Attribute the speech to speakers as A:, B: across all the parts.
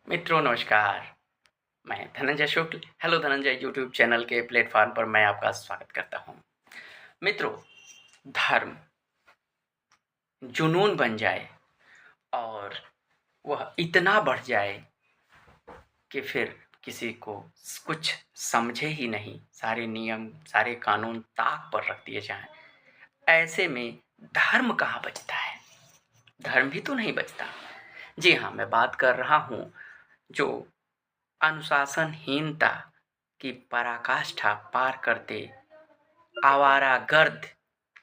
A: मित्रों नमस्कार। मैं धनंजय शुक्ल हेलो धनंजय यूट्यूब चैनल के प्लेटफॉर्म पर मैं आपका स्वागत करता हूं। मित्रों, धर्म जुनून बन जाए और वह इतना बढ़ जाए कि फिर किसी को कुछ समझे ही नहीं, सारे नियम सारे कानून ताक पर रख दिए जाएं। ऐसे में धर्म कहाँ बचता है? धर्म भी तो नहीं बचता। जी हाँ, मैं बात कर रहा हूँ जो अनुशासनहीनता की पराकाष्ठा पार करते आवारागर्द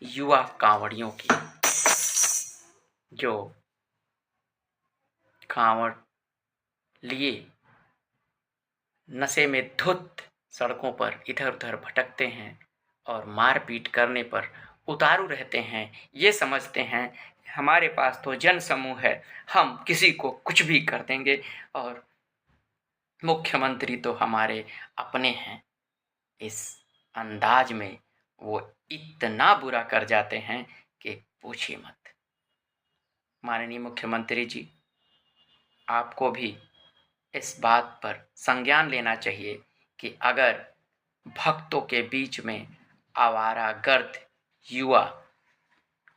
A: युवा कांवड़ियों की, जो कांवड़ लिए नशे में धुत सड़कों पर इधर उधर भटकते हैं और मारपीट करने पर उतारू रहते हैं। ये समझते हैं हमारे पास तो जन समूह है, हम किसी को कुछ भी कर देंगे और मुख्यमंत्री तो हमारे अपने हैं। इस अंदाज में वो इतना बुरा कर जाते हैं कि पूछिए मत। माननीय मुख्यमंत्री जी, आपको भी इस बात पर संज्ञान लेना चाहिए कि अगर भक्तों के बीच में आवारागर्द युवा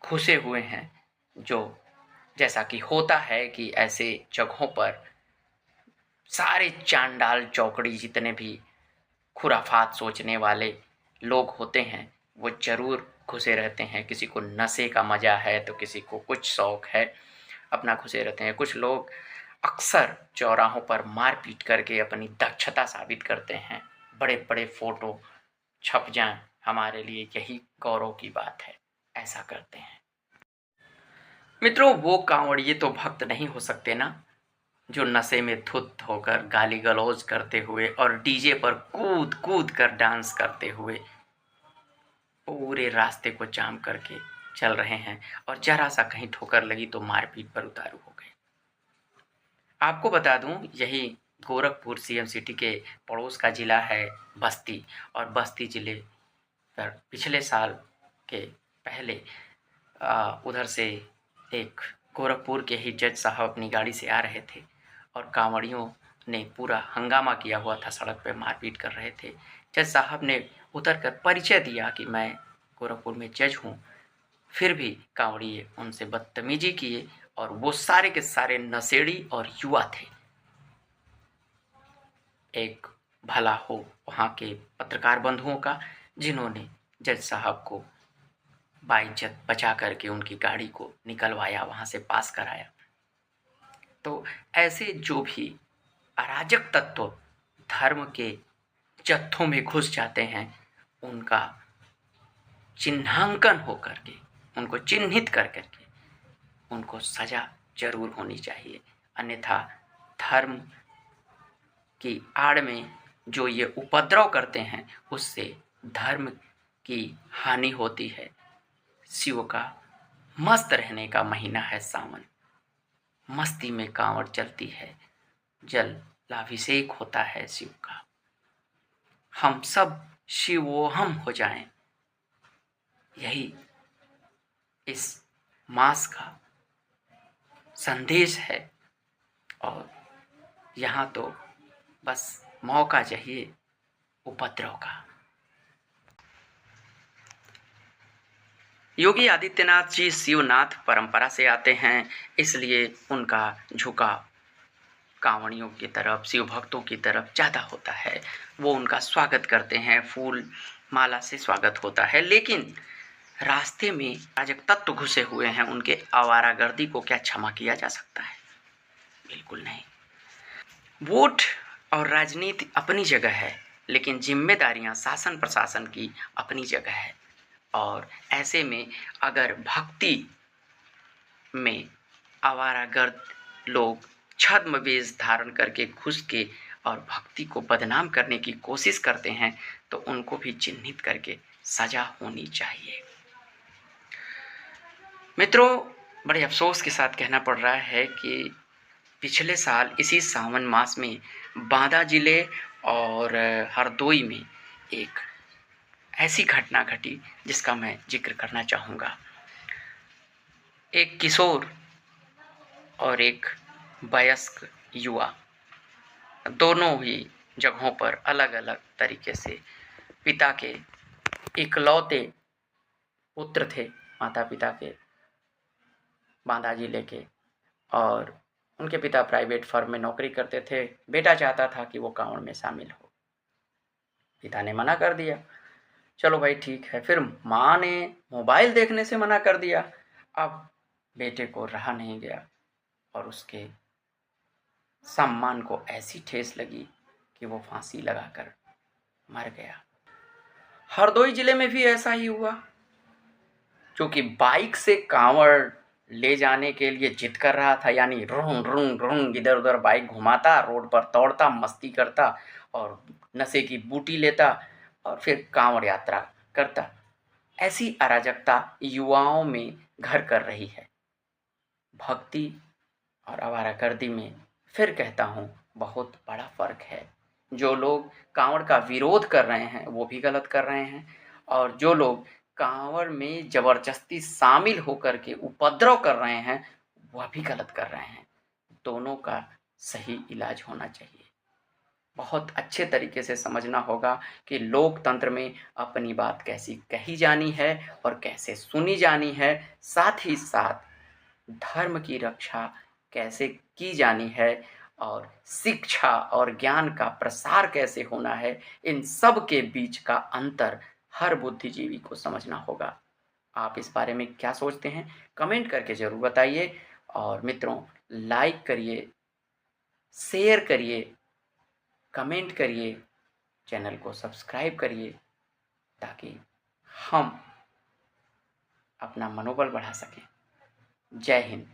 A: घुसे हुए हैं, जो जैसा कि होता है कि ऐसे जगहों पर सारे चांडाल चौकड़ी जितने भी खुराफात सोचने वाले लोग होते हैं, वो ज़रूर घुसे रहते हैं। किसी को नशे का मज़ा है तो किसी को कुछ शौक है, अपना घुसे रहते हैं। कुछ लोग अक्सर चौराहों पर मारपीट करके अपनी दक्षता साबित करते हैं। बड़े बड़े फोटो छप जाएं, हमारे लिए यही गौरव की बात है, ऐसा करते हैं। मित्रों, वो कांवड़िए तो भक्त नहीं हो सकते ना, जो नशे में धुत होकर गाली गलौज करते हुए और डीजे पर कूद कूद कर डांस करते हुए पूरे रास्ते को जाम करके चल रहे हैं और जरा सा कहीं ठोकर लगी तो मारपीट पर उतारू हो गए। आपको बता दूं, यही गोरखपुर सीएम सिटी के पड़ोस का ज़िला है बस्ती, और बस्ती ज़िले पर पिछले साल के पहले उधर से एक गोरखपुर के ही जज साहब अपनी गाड़ी से आ रहे थे और कांवड़ियों ने पूरा हंगामा किया हुआ था, सड़क पे मारपीट कर रहे थे। जज साहब ने उतर कर परिचय दिया कि मैं गोरखपुर में जज हूँ, फिर भी कांवड़िए उनसे बदतमीजी किए और वो सारे के सारे नशेड़ी और युवा थे। एक भला हो वहाँ के पत्रकार बंधुओं का, जिन्होंने जज साहब को बाइज्जत बचा करके उनकी गाड़ी को निकलवाया, वहाँ से पास कराया। तो ऐसे जो भी अराजक तत्व धर्म के जत्थों में घुस जाते हैं, उनका चिन्हांकन हो करके, उनको चिन्हित कर करके उनको सजा जरूर होनी चाहिए। अन्यथा धर्म की आड़ में जो ये उपद्रव करते हैं, उससे धर्म की हानि होती है। शिव का मस्त रहने का महीना है सावन, मस्ती में कांवड़ चलती है, जलाभिषेक होता है शिव का। हम सब शिवोहम हो जाएं, यही इस मास का संदेश है। और यहाँ तो बस मौका चाहिए उपद्रव का। योगी आदित्यनाथ जी शिवनाथ परंपरा से आते हैं, इसलिए उनका झुकाव कांवड़ियों की तरफ, शिव भक्तों की तरफ ज़्यादा होता है। वो उनका स्वागत करते हैं, फूल माला से स्वागत होता है। लेकिन रास्ते में अराजक तत्व घुसे हुए हैं, उनके आवारागर्दी को क्या क्षमा किया जा सकता है? बिल्कुल नहीं। वोट और राजनीति अपनी जगह है, लेकिन जिम्मेदारियां शासन प्रशासन की अपनी जगह है। और ऐसे में अगर भक्ति में आवारागर्द लोग छद्म वेश धारण करके घुस के और भक्ति को बदनाम करने की कोशिश करते हैं, तो उनको भी चिन्हित करके सजा होनी चाहिए। मित्रों, बड़े अफसोस के साथ कहना पड़ रहा है कि पिछले साल इसी सावन मास में बांदा जिले और हरदोई में एक ऐसी घटना घटी जिसका मैं जिक्र करना चाहूँगा। एक किशोर और एक वयस्क युवा दोनों ही जगहों पर अलग अलग तरीके से पिता के इकलौते पुत्र थे, माता पिता के, बांदा जिले के। और उनके पिता प्राइवेट फर्म में नौकरी करते थे। बेटा चाहता था कि वो कांवड़ में शामिल हो। पिता ने मना कर दिया। चलो भाई ठीक है। फिर माँ ने मोबाइल देखने से मना कर दिया। अब बेटे को रहा नहीं गया और उसके सम्मान को ऐसी ठेस लगी कि वो फांसी लगाकर मर गया। हरदोई जिले में भी ऐसा ही हुआ। क्योंकि बाइक से कांवड़ ले जाने के लिए जिद कर रहा था, यानी रुंग रुंग रुंग इधर उधर बाइक घुमाता, रोड पर दौड़ता, मस्ती करता और नशे की बूटी लेता और फिर कांवड़ यात्रा करता। ऐसी अराजकता युवाओं में घर कर रही है। भक्ति और आवारागर्दी में फिर कहता हूँ बहुत बड़ा फर्क है। जो लोग कांवड़ का विरोध कर रहे हैं वो भी गलत कर रहे हैं, और जो लोग कांवड़ में जबरदस्ती शामिल होकर के उपद्रव कर रहे हैं वह भी गलत कर रहे हैं। दोनों का सही इलाज होना चाहिए। बहुत अच्छे तरीके से समझना होगा कि लोकतंत्र में अपनी बात कैसी कही जानी है और कैसे सुनी जानी है, साथ ही साथ धर्म की रक्षा कैसे की जानी है और शिक्षा और ज्ञान का प्रसार कैसे होना है। इन सब के बीच का अंतर हर बुद्धिजीवी को समझना होगा। आप इस बारे में क्या सोचते हैं कमेंट करके ज़रूर बताइए। और मित्रों, लाइक करिए, शेयर करिए, कमेंट करिए, चैनल को सब्सक्राइब करिए ताकि हम अपना मनोबल बढ़ा सकें। जय हिंद।